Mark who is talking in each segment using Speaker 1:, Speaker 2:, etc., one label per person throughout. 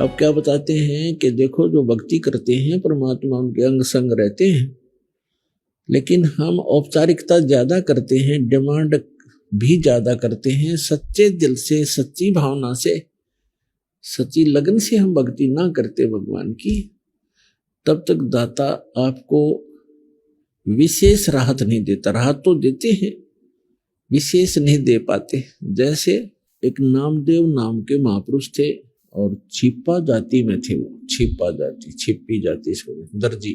Speaker 1: अब क्या बताते हैं कि देखो जो भक्ति करते हैं परमात्मा उनके अंग संग रहते हैं, लेकिन हम औपचारिकता ज्यादा करते हैं, डिमांड भी ज्यादा करते हैं। सच्चे दिल से, सच्ची भावना से, सच्ची लगन से हम भक्ति ना करते भगवान की, तब तक दाता आपको विशेष राहत नहीं देता। राहत तो देते हैं, विशेष नहीं दे पाते। जैसे एक नामदेव नाम के महापुरुष थे और छिपा जाति में थे। वो छिपा जाति, छिपी जाति, इसको दर्जी,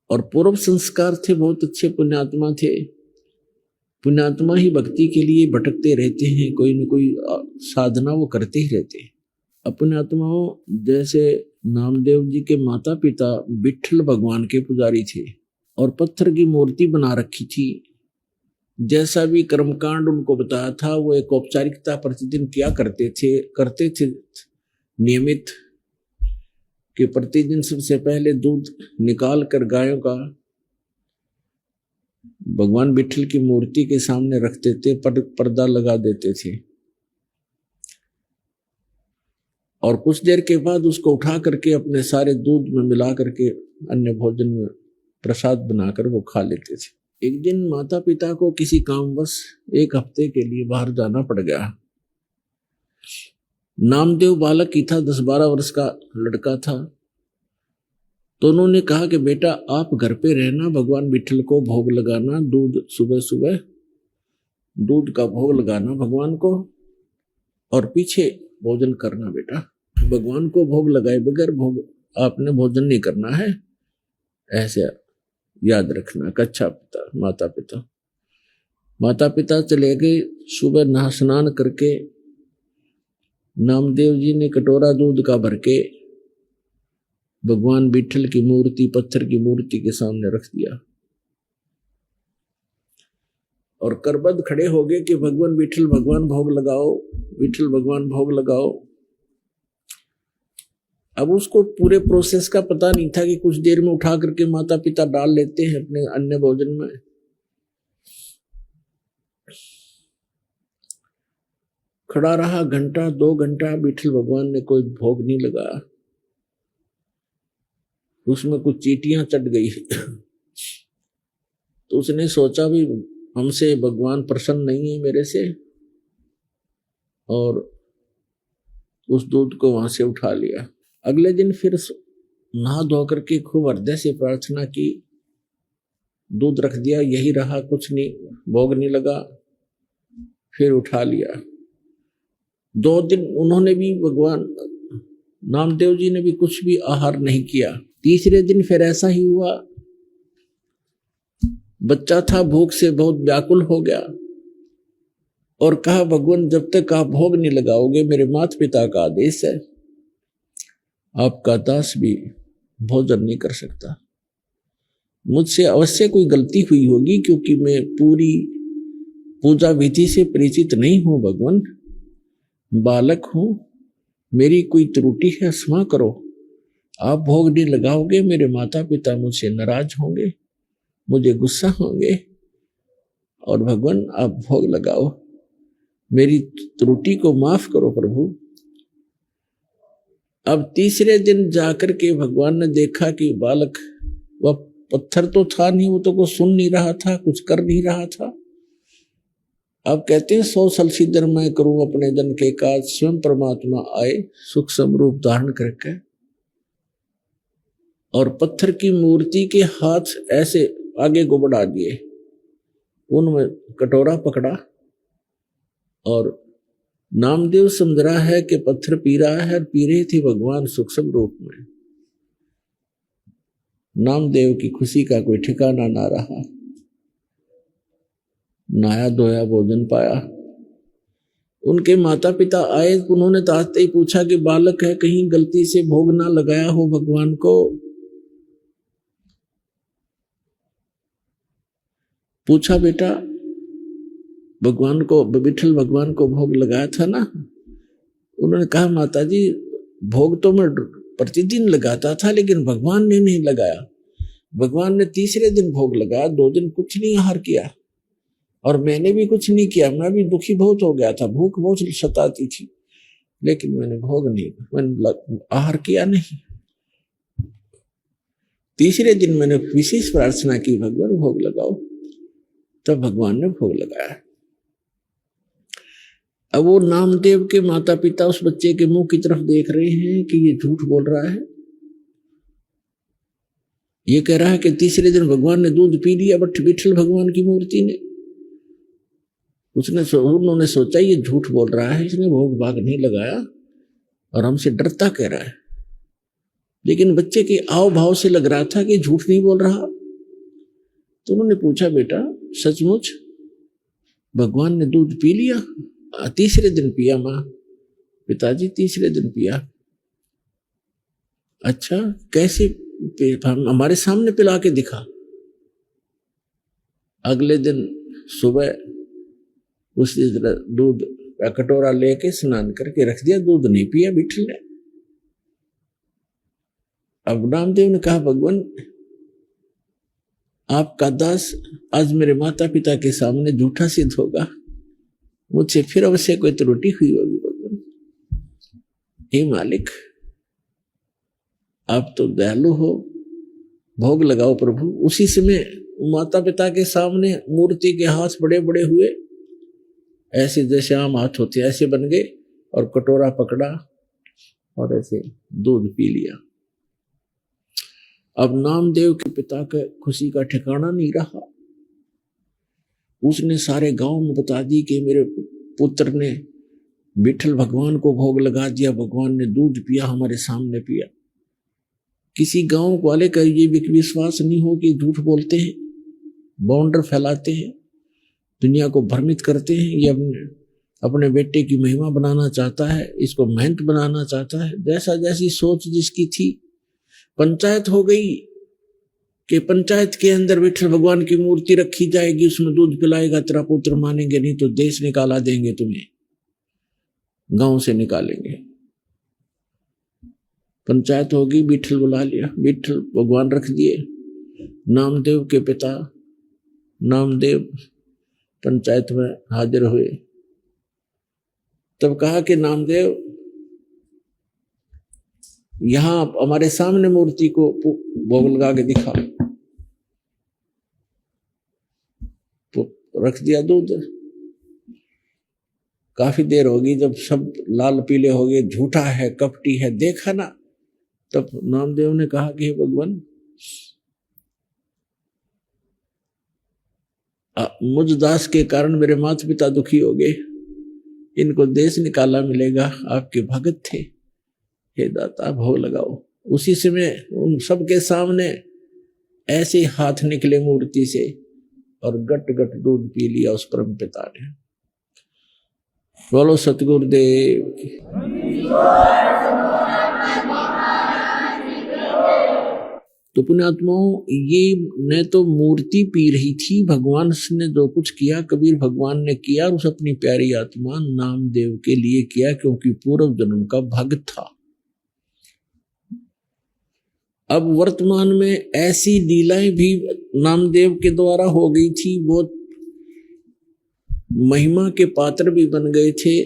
Speaker 1: और पूर्व संस्कार थे, बहुत अच्छे पुण्यात्मा थे। पुण्यात्मा ही भक्ति के लिए भटकते रहते हैं, कोई न कोई साधना वो करते ही रहते हैं। अपने आत्माओं जैसे नामदेव जी के माता पिता विट्ठल भगवान के पुजारी थे और पत्थर की मूर्ति बना रखी थी। जैसा भी कर्मकांड उनको बताया था वो एक औपचारिकता प्रतिदिन किया करते थे नियमित, कि प्रतिदिन सबसे पहले दूध निकाल कर गायों का भगवान विट्ठल की मूर्ति के सामने रखते थे, पर्दा लगा देते थे, और कुछ देर के बाद उसको उठा करके अपने सारे दूध में मिला करके अन्य भोजन में प्रसाद बनाकर वो खा लेते थे। एक दिन माता पिता को किसी कामवश एक हफ्ते के लिए बाहर जाना पड़ गया। नामदेव बालक ही था, 10-12 वर्ष का लड़का था। तो उन्होंने कहा कि बेटा आप घर पे रहना, भगवान विट्ठल को भोग लगाना, दूध सुबह सुबह दूध का भोग लगाना भगवान को, और पीछे भोजन करना। बेटा भगवान को भोग लगाए बगैर भोग आपने भोजन नहीं करना है, ऐसे याद रखना। कच्छा पिता माता पिता चले गए। सुबह नहा स्नान करके नामदेव जी ने कटोरा दूध का भर के भगवान विट्ठल की मूर्ति, पत्थर की मूर्ति के सामने रख दिया और करबद्ध खड़े हो गए कि भगवान विट्ठल भगवान भोग लगाओ, विट्ठल भगवान भोग लगाओ। अब उसको पूरे प्रोसेस का पता नहीं था कि कुछ देर में उठा करके माता पिता डाल लेते हैं अपने अन्य भोजन में। खड़ा रहा घंटा 2 घंटा, विट्ठल भगवान ने कोई भोग नहीं लगाया। उसमें कुछ चींटियां चढ़ गई तो उसने सोचा भी हमसे भगवान प्रसन्न नहीं है मेरे से, और उस दूध को वहां से उठा लिया। अगले दिन फिर नहा धो करके खूब हृदय से प्रार्थना की, दूध रख दिया, यही रहा, कुछ नहीं, भोग नहीं लगा, फिर उठा लिया। 2 दिन उन्होंने भी, भगवान नामदेव जी ने भी कुछ भी आहार नहीं किया। तीसरे दिन फिर ऐसा ही हुआ। बच्चा था, भूख से बहुत व्याकुल हो गया और कहा भगवान जब तक आप भोग नहीं लगाओगे, मेरे माता पिता का आदेश है, आपका दास भी भोजन नहीं कर सकता। मुझसे अवश्य कोई गलती हुई होगी, क्योंकि मैं पूरी पूजा विधि से परिचित नहीं हूं भगवान, बालक हूं, मेरी कोई त्रुटि है, क्षमा करो। आप भोग नहीं लगाओगे, मेरे माता पिता मुझसे नाराज होंगे, मुझे गुस्सा होंगे, और भगवान आप भोग लगाओ, मेरी त्रुटि को माफ करो प्रभु। अब तीसरे दिन जाकर के भगवान ने देखा कि बालक, वह पत्थर तो था नहीं, वो तो कुछ सुन नहीं रहा था, कुछ कर नहीं रहा था। अब कहते हैं 100 साल सिद्धर मैं करूं अपने जन के काज, स्वयं परमात्मा आए सूक्ष्म रूप धारण करके, और पत्थर की मूर्ति के हाथ ऐसे आगे को बढ़ा दिए, उनमें कटोरा पकड़ा, और नामदेव समझ रहा है कि पत्थर पी रहा है, और पी रहे थे भगवान सूक्ष्म रूप में। नामदेव की खुशी का कोई ठिकाना ना रहा। नहाया धोया, भोजन पाया। उनके माता पिता आए, उन्होंने तो आते ही पूछा कि बालक है, कहीं गलती से भोग ना लगाया हो भगवान को। पूछा बेटा भगवान को, विट्ठल भगवान को भोग लगाया था ना? उन्होंने कहा माता जी भोग तो मैं प्रतिदिन लगाता था, लेकिन भगवान ने नहीं लगाया। भगवान ने तीसरे दिन भोग लगाया, 2 दिन कुछ नहीं आहार किया, और मैंने भी कुछ नहीं किया, मैं भी दुखी बहुत हो गया था, भूख बहुत सताती थी, लेकिन मैंने भोग नहीं, मैंने आहार किया नहीं। तीसरे दिन मैंने विशेष प्रार्थना की, भगवान भोग लगाओ, तब भगवान ने भोग लगाया। अब वो नामदेव के माता पिता उस बच्चे के मुंह की तरफ देख रहे हैं कि ये झूठ बोल रहा है। ये कह रहा है कि तीसरे दिन भगवान ने दूध पी लिया, बट विठल भगवान की मूर्ति ने, उन्होंने सोचा ये झूठ बोल रहा है, इसने भोग भाग नहीं लगाया और हमसे डरता कह रहा है। लेकिन बच्चे के आव भाव से लग रहा था कि झूठ नहीं बोल रहा। तो उन्होंने पूछा, बेटा सचमुच भगवान ने दूध पी लिया? तीसरे दिन पिया माँ। पिताजी तीसरे दिन पिया। अच्छा कैसे? हमारे सामने पिला के दिखा। अगले दिन सुबह उसी तरह दूध का कटोरा लेके स्नान करके रख दिया, दूध नहीं पिया विठल ने। अब नामदेव ने कहा, भगवान आपका दास आज मेरे माता पिता के सामने झूठा सिद्ध होगा, मुझसे फिर अवश्य कोई त्रुटि हुई होगी। भगवान हे मालिक, आप तो दयालु हो, भोग लगाओ प्रभु। उसी समय माता पिता के सामने मूर्ति के हाथ बड़े बड़े हुए, ऐसे जैसे आम हाथ होते ऐसे बन गए, और कटोरा पकड़ा और ऐसे दूध पी लिया। अब नामदेव के पिता का खुशी का ठिकाना नहीं रहा। उसने सारे गांव में बता दी कि मेरे पुत्र ने विठल भगवान को भोग लगा दिया, भगवान ने दूध पिया, हमारे सामने पिया। किसी गांव वाले का ये विश्वास नहीं हो कि झूठ बोलते हैं, बाउंडर फैलाते हैं, दुनिया को भ्रमित करते हैं। ये अपने बेटे की महिमा बनाना चाहता है, इसको महंत बनाना चाहता है। जैसा जैसी सोच जिसकी थी, पंचायत हो गई कि पंचायत के अंदर विठल भगवान की मूर्ति रखी जाएगी, उसमें दूध पिलाएगा तेरा पुत्र, मानेंगे नहीं तो देश निकाला देंगे, तुम्हें गांव से निकालेंगे। पंचायत होगी, विठल बुला लिया, विठल भगवान रख दिए। नामदेव के पिता नामदेव पंचायत में हाजिर हुए। तब कहा कि नामदेव यहां हमारे सामने मूर्ति को भोग लगा के दिखा। तो रख दिया दूध। काफी देर होगी, जब सब लाल पीले हो गए, झूठा है, कपटी है, देखा ना, तब नामदेव ने कहा कि हे भगवान, मुझ दास के कारण मेरे माता पिता दुखी हो गए, इनको देश निकाला मिलेगा, आपके भगत थे, हे दाता भोग लगाओ। उसी समय उन सबके सामने ऐसे हाथ निकले मूर्ति से और गट गट दूध पी लिया उस परम पिता ने। बोलो सतगुरुदेव की। तो पुण्यात्माओं, ये न तो मूर्ति पी रही थी, भगवान ने जो कुछ किया कबीर भगवान ने किया, और उस अपनी प्यारी आत्मा नामदेव के लिए किया, क्योंकि पूर्व जन्म का भक्त था। अब वर्तमान में ऐसी लीलाएं भी नामदेव के द्वारा हो गई थी, बहुत महिमा के पात्र भी बन गए थे,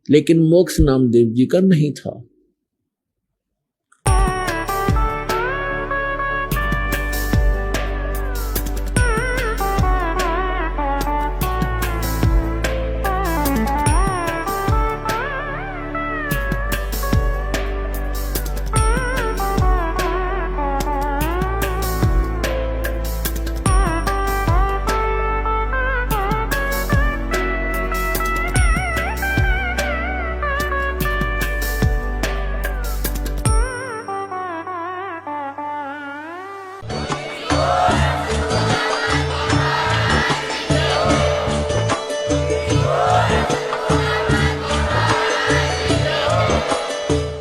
Speaker 1: लेकिन मोक्ष नामदेव जी का नहीं था।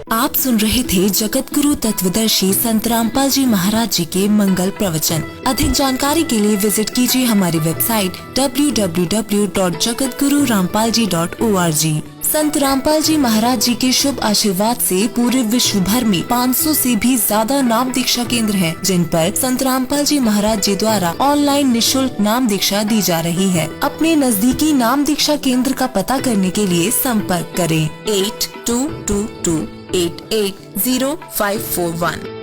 Speaker 2: आप सुन रहे थे जगत गुरु तत्वदर्शी संत रामपाल जी महाराज जी के मंगल प्रवचन। अधिक जानकारी के लिए विजिट कीजिए हमारी वेबसाइट www.jagatgururampalji.org। संत रामपाल जी महाराज जी के शुभ आशीर्वाद से पूरे विश्व भर में 500 से भी ज्यादा नाम दीक्षा केंद्र हैं, जिन पर संत रामपाल जी महाराज जी द्वारा ऑनलाइन निशुल्क नाम दीक्षा दी जा रही है। अपने नजदीकी नाम दीक्षा केंद्र का पता करने के लिए संपर्क करें 8222880541।